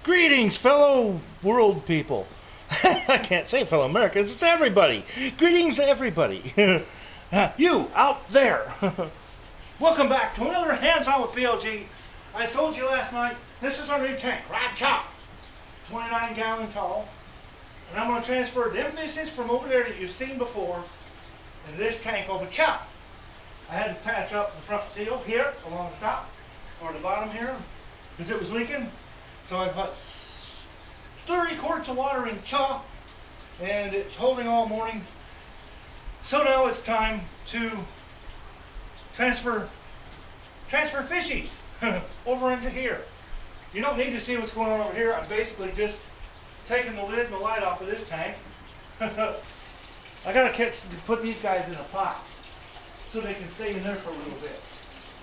Greetings, fellow world people. I can't say fellow Americans, it's everybody. Greetings, everybody. You out there. Welcome back to another Hands On with BLG. I told you last night, this is our new tank, Rod Chop. 29 gallon tall. And I'm going to transfer them fishes from over there that you've seen before into this tank over Chop. I had to patch up the front seal here along the top, or the bottom here, because it was leaking. So I put 30 quarts of water in Chop, and it's holding all morning. So now it's time to transfer fishies over into here. You don't need to see what's going on over here. I'm basically just taking the lid and the light off of this tank. I gotta put these guys in a pot so they can stay in there for a little bit.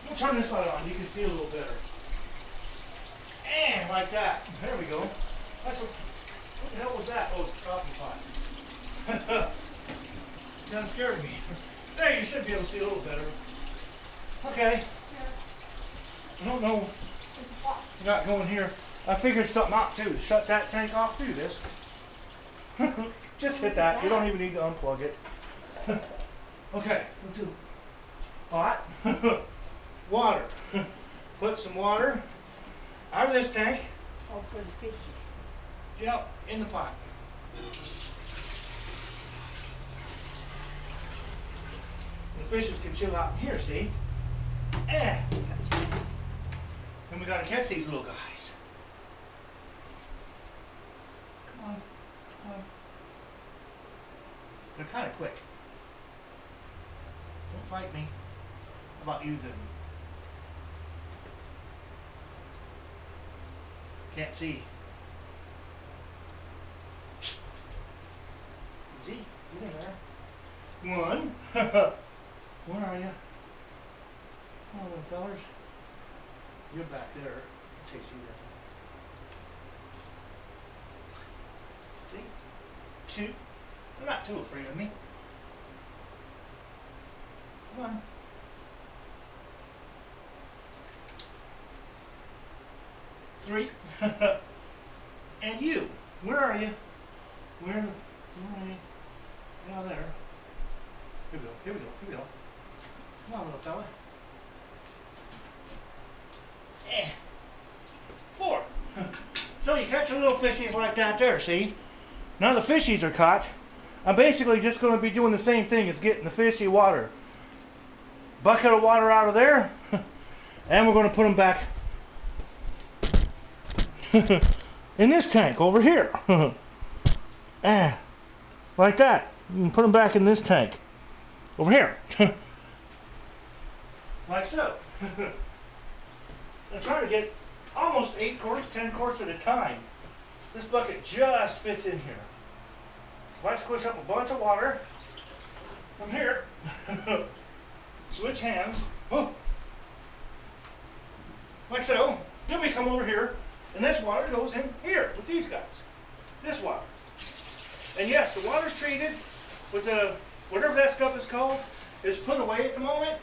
We'll turn this light on, you can see a little better. And like that. There we go. That's what the hell was that? Oh, it's a coffee pot. Kind of scared me. There, you should be able to see a little better. Okay. I don't know what I got going here. I figured something out too. Shut that tank off through this. Just hit that. You don't even need to unplug it. Okay. Let's do pot. Water. Put some water out of this tank. Oh, for the fishes. Yep, in the pot. The fishes can chill out here, see? And then we gotta catch these little guys. Come on, come on. They're kind of quick. Don't fight me. How about you then? Can't see. Easy, get in there. One. Where are you? Oh, little fellers. You're back there. I'll chase you down. See? Two. They're not too afraid of me. Come on. Three. And you. Where are you? Where are you? Down there. Here we go. Here we go. Here we go. Come on, little fella. Four. So you catch your little fishies like that there, see? Now the fishies are caught. I'm basically just going to be doing the same thing as getting the fishy water. Bucket of water out of there. And we're going to put them back in this tank over here. Like that. You can put them back in this tank. Over here. Like so. I'm trying to get almost 8 quarts, 10 quarts at a time. This bucket just fits in here. So I squish up a bunch of water from here. Switch hands. Oh. Like so. Then we come over here, and this water goes in here with these guys. This water. And yes, the water's treated with the, whatever that stuff is called, is put away at the moment.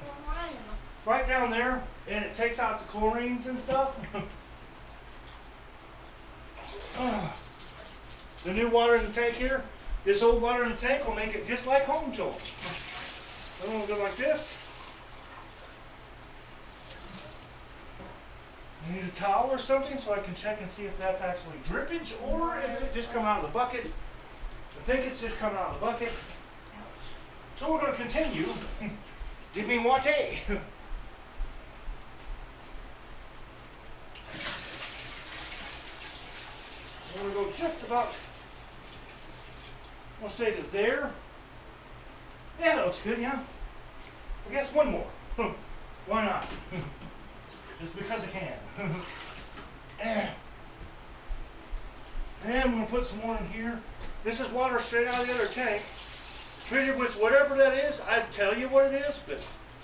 Right down there, and it takes out the chlorines and stuff. The new water in the tank here, this old water in the tank will make it just like home to them. I'm going to go like this. I need a towel or something so I can check and see if that's actually drippage or if it just come out of the bucket. I think it's just coming out of the bucket. So we're going to continue dipping water. We're going to go just about, we'll say to there. Yeah, that looks good, yeah. I guess one more. Why not? Just because I can. And we're going to put some more in here. This is water straight out of the other tank. Treated with whatever that is. I'd tell you what it is, but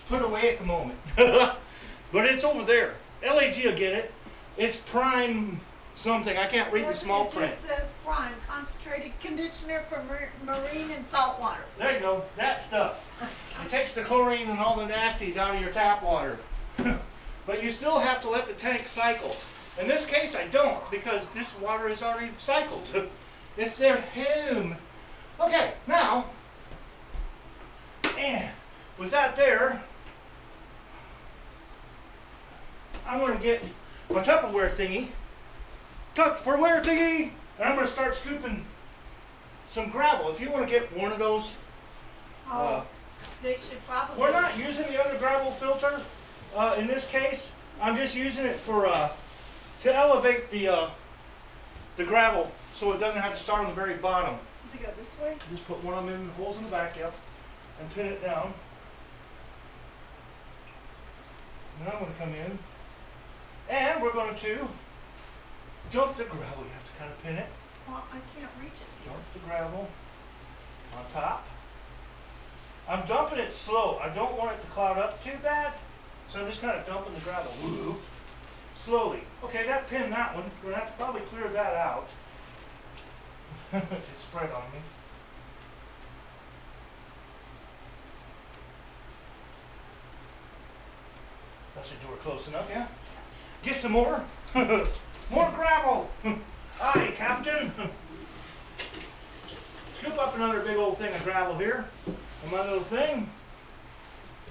put away at the moment. But it's over there. LAG will get it. It's prime something. I can't read the small print. It just says prime, concentrated conditioner for marine and salt water. There you go. That stuff. It takes the chlorine and all the nasties out of your tap water. But you still have to let the tank cycle. In this case, I don't, because this water is already cycled. It's their home. Okay, now, and with that there, I'm going to get my Tupperware thingy, and I'm going to start scooping some gravel. If you want to get one of those, They should probably. we're not using the other gravel filter in this case. I'm just using it for to elevate the gravel so it doesn't have to start on the very bottom. Does it go this way? Just put one of them in the holes in the back, yep, and pin it down. Now I'm going to come in, and we're going to dump the gravel. You have to kind of pin it. Well, I can't reach it. Dump the gravel on top. I'm dumping it slow. I don't want it to cloud up too bad, so I'm just kind of dumping the gravel slowly. Okay, that pinned that one. We're going to have to probably clear that out. It spread on me. That should do her close enough, yeah? Get some more. More gravel. Aye, Captain. Scoop up another big old thing of gravel here. And my little thing.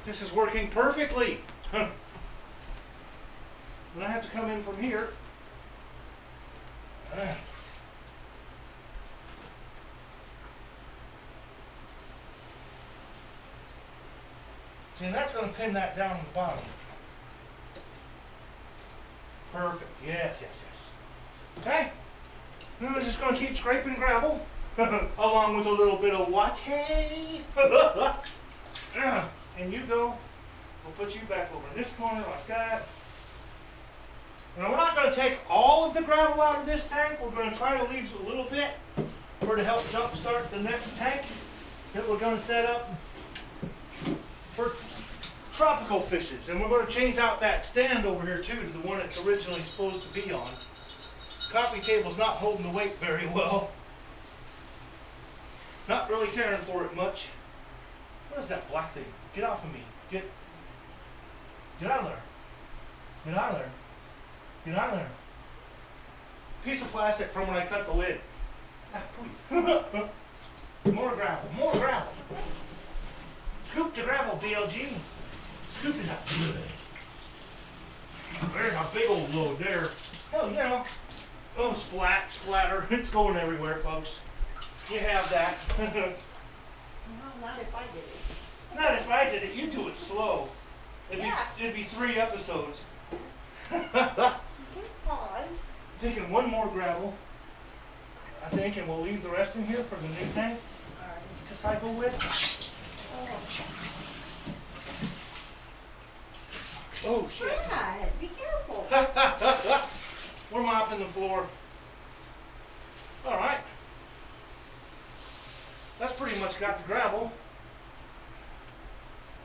This is working perfectly. Then I have to come in from here. See, that's going to pin that down on the bottom. Perfect. Yes, yes, yes. Okay. Now we're just going to keep scraping gravel along with a little bit of water. And you go. We'll put you back over in this corner like that. Now we're not going to take all of the gravel out of this tank. We're going to try to leave a little bit to help jumpstart the next tank that we're going to set up for tropical fishes. And we're going to change out that stand over here too to the one it's originally supposed to be on. Coffee table's not holding the weight very well. Not really caring for it much. What is that black thing? Get off of me. Get out of there. Get out of there. Get out of there. Piece of plastic from when I cut the lid. Ah, please. More gravel. More gravel. Scoop the gravel, BLG. Scoop it up. There's a big old load there. Hell yeah. Oh, splatter. It's going everywhere, folks. You have that. Well, not if I did it. Not if I did it. You do it slow. It'd be 3 episodes. Pause. Taking one more gravel, I think, and we'll leave the rest in here for the new tank to cycle with. Oh shit. Brad, be careful. We're mopping the floor. Alright. That's pretty much got the gravel.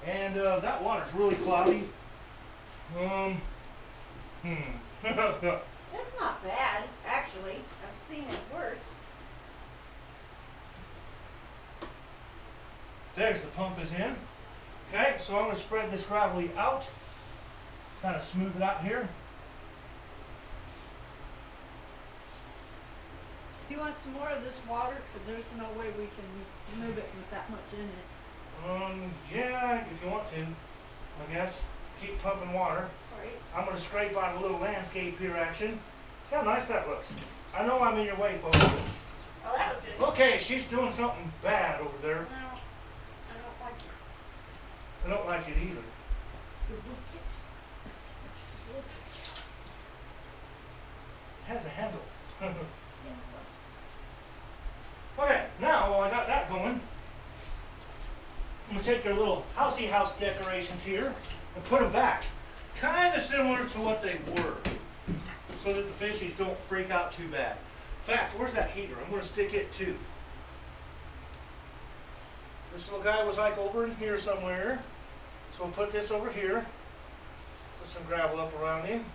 And that water's really cloudy. That's not bad, actually. I've seen it work. There's the pump is in. Okay, so I'm going to spread this gravelly out. Kind of smooth it out here. Do you want some more of this water? Because there's no way we can move it with that much in it. Yeah, if you want to, I guess. Keep pumping water. Right. I'm going to scrape out a little landscape here action. See how nice that looks. I know I'm in your way, folks. Oh, that was good. Okay, she's doing something bad over there. No, I don't like it. I don't like it either. You look it. It has a handle. Yeah. Okay, now while I got that going, I'm going to take their little housey house decorations here and put them back. Kind of similar to what they were, so that the fishies don't freak out too bad. In fact, where's that heater? I'm going to stick it too. This little guy was like over in here somewhere, so we'll put this over here. Put some gravel up around him.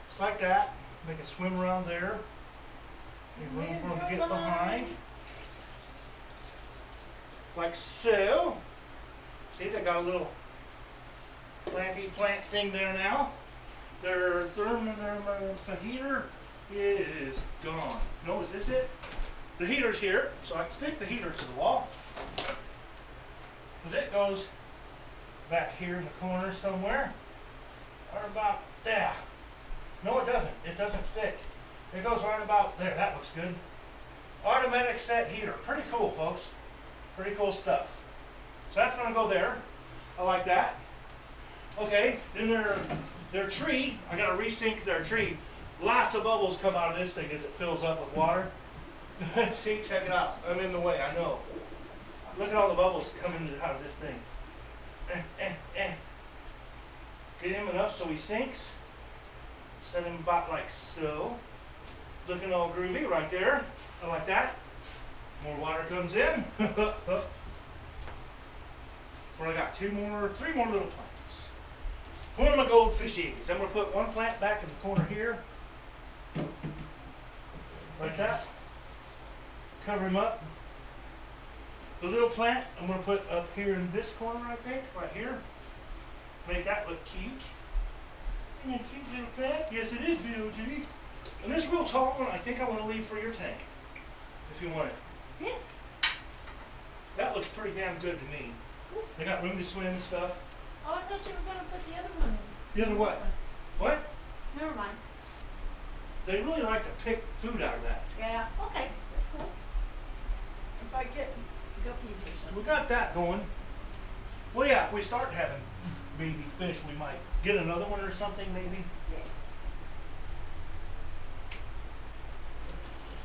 Just like that. Make it swim around there. Leave room for him to get behind. Like so. See, they got a little planty plant thing there now. The heater is gone. No, is this it? The heater's here, so I can stick the heater to the wall. Because it goes back here in the corner somewhere. Or about there. No, it doesn't. It doesn't stick. It goes right about there. That looks good. Automatic set heater. Pretty cool, folks. Pretty cool stuff. So that's going to go there. I like that. Okay, then their tree, I got to resync their tree. Lots of bubbles come out of this thing as it fills up with water. See, check it out. I'm in the way, I know. Look at all the bubbles coming out of this thing. Get him enough so he sinks. Set him about like so. Looking all groovy right there. I like that. More water comes in. Well, I got three more little plants. One of my goldfishies. I'm going to put one plant back in the corner here. Like that. Cover him up. The little plant I'm going to put up here in this corner, I think. Right here. Make that look cute. Isn't that cute little plant? Yes, it is, B.O.G. And this real tall one, I think I want to leave for your tank. If you want it. Yeah. That looks pretty damn good to me. They got room to swim and stuff. Oh, I thought you were going to put the other one in. The other what? What? Never mind. They really like to pick food out of that. Yeah, okay. That's cool. If I get guppies or something. We got that going. Well, yeah, if we start having baby fish, we might get another one or something, maybe.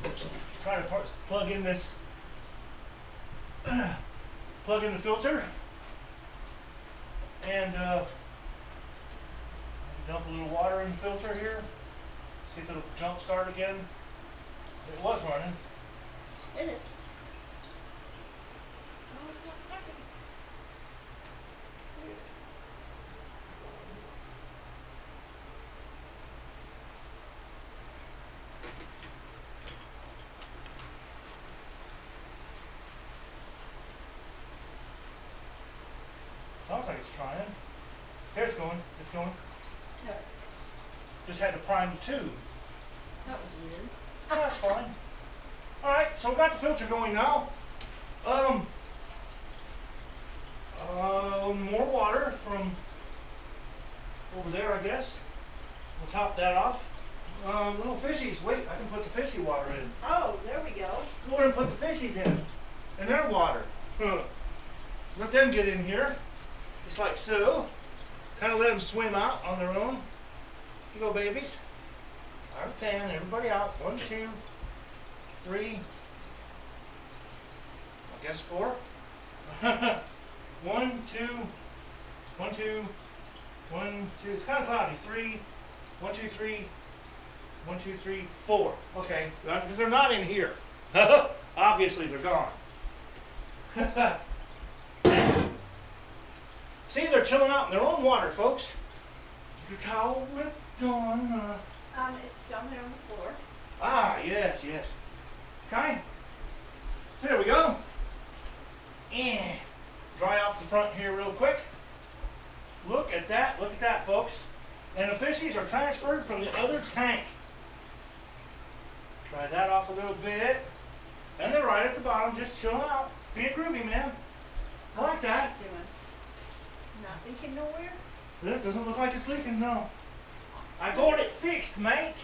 Yeah. Try to plug in this, plug in the filter, and dump a little water in the filter here. See if it'll jump start again. It was running. Is it? Oh, it's not sucking. Weird. Sounds like it's trying. Here it's going. It's going. Yeah. Just had to prime the tube. That was weird. Oh, that's fine. Alright, so we got the filter going now. More water from over there, I guess. We'll top that off. Little fishies. Wait, I can put the fishy water in. Oh, there we go. Go ahead and put the fishies in. And their water. Let them get in here. Just like so. Kind of let them swim out on their own. Here you go, babies. Our 10, everybody out. 1, 2, 3. I guess 4. 1, 2, 1, 2, 1, 2. It's kind of cloudy. 3, 1, 2, 3, 1, 2, 3, 4. Okay, because they're not in here. Obviously, they're gone. See, they're chilling out in their own water, folks. The towel with gone. It's down there on the floor. Ah, yes, yes. Okay. There we go. And dry off the front here real quick. Look at that, folks. And the fishies are transferred from the other tank. Dry that off a little bit. And they're right at the bottom, just chilling out. Being groovy, man. I like that. What's it doing? Not leaking nowhere? That doesn't look like it's leaking, no. I got it fixed, mate.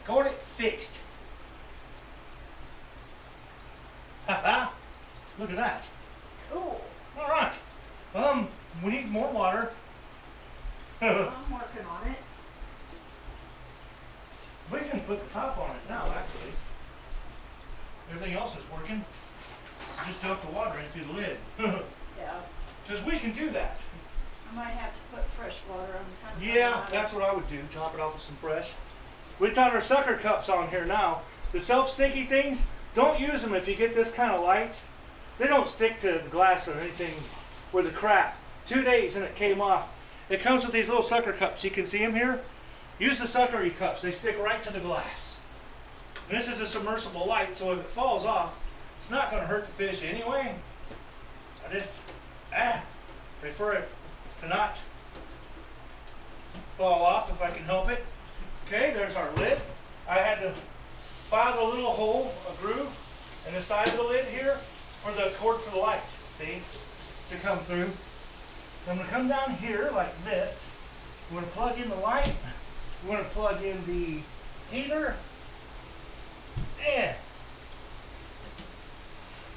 Got it fixed. Haha. Look at that. Cool. Alright. We need more water. I'm working on it. We can put the top on it now, actually. Everything else is working. Just dump the water into the lid. Yeah. Because we can do that. I might have to put fresh water on the top. Yeah, that's what I would do. Top it off with some fresh. We've got our sucker cups on here now. The self-sticky things, don't use them if you get this kind of light. They don't stick to the glass or anything with the crap. 2 days and it came off. It comes with these little sucker cups. You can see them here. Use the suckery cups. They stick right to the glass. And this is a submersible light, so if it falls off, it's not going to hurt the fish anyway. I just prefer it to not fall off if I can help it. Okay, there's our lid. I had to file a little hole, a groove, in the side of the lid here for the cord for the light, see, to come through. I'm going to come down here like this. We're going to plug in the light. We're going to plug in the heater. And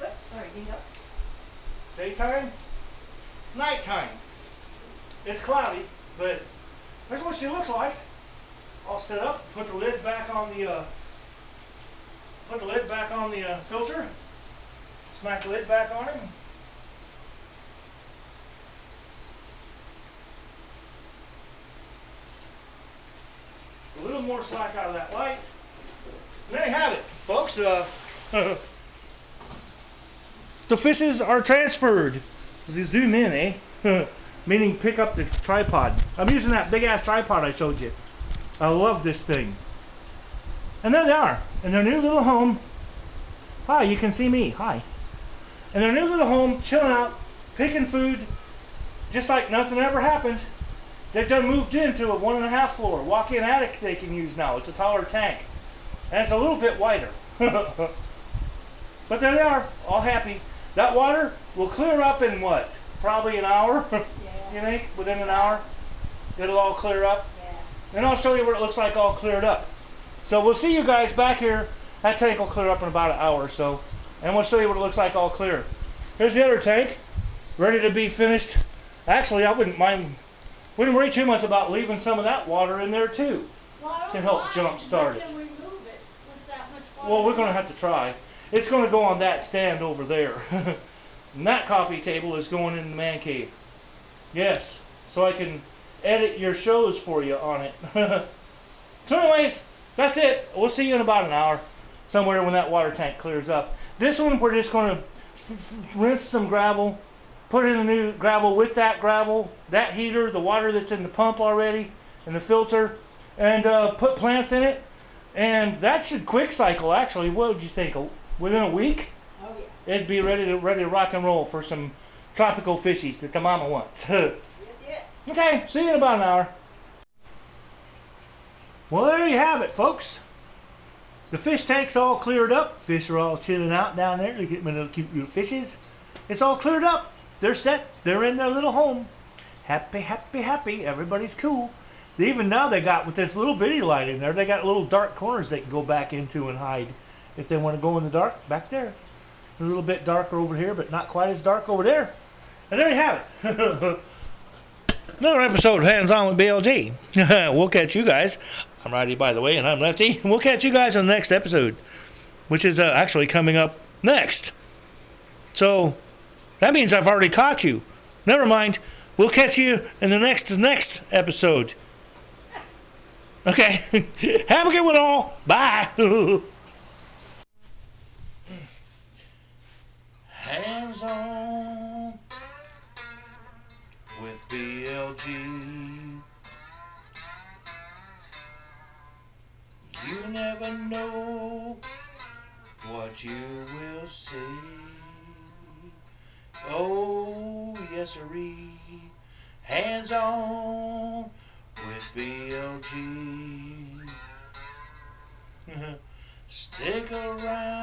Oops, sorry, heat up. daytime, nighttime. It's cloudy, but that's what she looks like. All set up. Put the lid back on the filter. Smack the lid back on it. A little more slack out of that light. And there you have it, folks. The fishes are transferred. Zoom in, eh? Meaning pick up the tripod. I'm using that big ass tripod I showed you. I love this thing. And there they are, in their new little home. Hi, you can see me. Hi. In their new little home, chilling out, picking food, just like nothing ever happened. They've done moved into a 1.5 floor walk-in attic they can use now. It's a taller tank. And it's a little bit wider. But there they are, all happy. That water will clear up in what? Probably an hour? Yeah. You think? Within an hour? It'll all clear up? Yeah. And I'll show you what it looks like all cleared up. So we'll see you guys back here. That tank will clear up in about an hour or so. And we'll show you what it looks like all clear. Here's the other tank, ready to be finished. Actually, I wouldn't worry too much about leaving some of that water in there too. Well, To help jump start it. Can we move it with that much water? Well, we're going to have to try. It's going to go on that stand over there. And that coffee table is going in the man cave. Yes, so I can edit your shows for you on it. So anyways, that's it. We'll see you in about an hour, somewhere when that water tank clears up. This one we're just going to rinse some gravel, put in a new gravel with that gravel, that heater, the water that's in the pump already, and the filter, and put plants in it. And that should quick cycle actually. What would you think? Within a week? Oh yeah. It'd be ready to rock and roll for some tropical fishies that the mama wants. Yes, yes. Okay, see you in about an hour. Well, there you have it, folks. The fish tank's all cleared up. Fish are all chilling out down there. Look at my little cute little fishes. It's all cleared up. They're set. They're in their little home. Happy, happy, happy. Everybody's cool. Even now they got, with this little bitty light in there, they got little dark corners they can go back into and hide. If they want to go in the dark, back there. A little bit darker over here, but not quite as dark over there. And there you have it. Another episode of Hands On with BLG. We'll catch you guys. I'm Righty, by the way, and I'm Lefty. We'll catch you guys on the next episode, which is actually coming up next. So that means I've already caught you. Never mind. We'll catch you in the next episode. Okay. Have a good one, all. Bye. Hands On with BLG. You never know what you will see. Oh, yes, sirree. Hands On with BLG. Stick around.